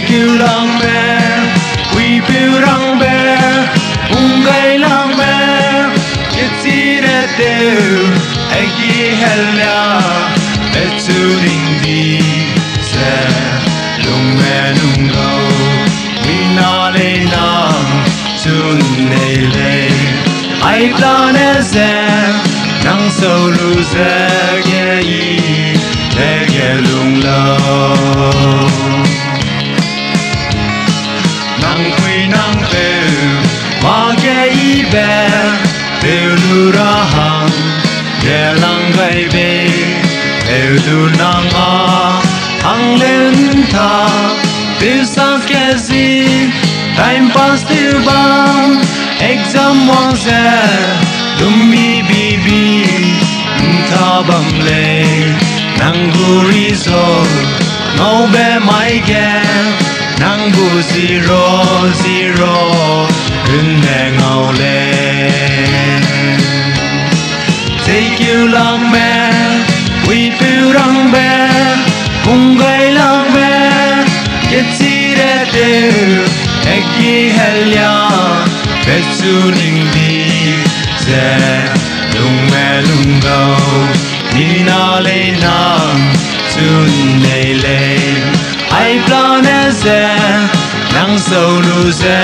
kêu lang mẹ we build lang mẹ ungay lang mẹ get see that there agi hella betu ding di se lung mẹ lung go we na le na sun nei le ai plan es nang so lu se ge yi le ge lung lo be be lu ra hang ye lang gai be be du nang a hang len tha be sa ke si time pass till bang exam wang se lum mi bi bi tha bang le nang gu ri so no be mai ge nang gu zero zero rừng ngầu lên take you lang mẹ we feel lang mẹ cùng gây lang mẹ get see that there eki helia besu ning di se lung mẹ lung go ni na le na sun le le ai plan es nang so lu se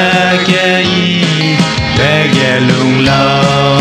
ke yi be ge lung lo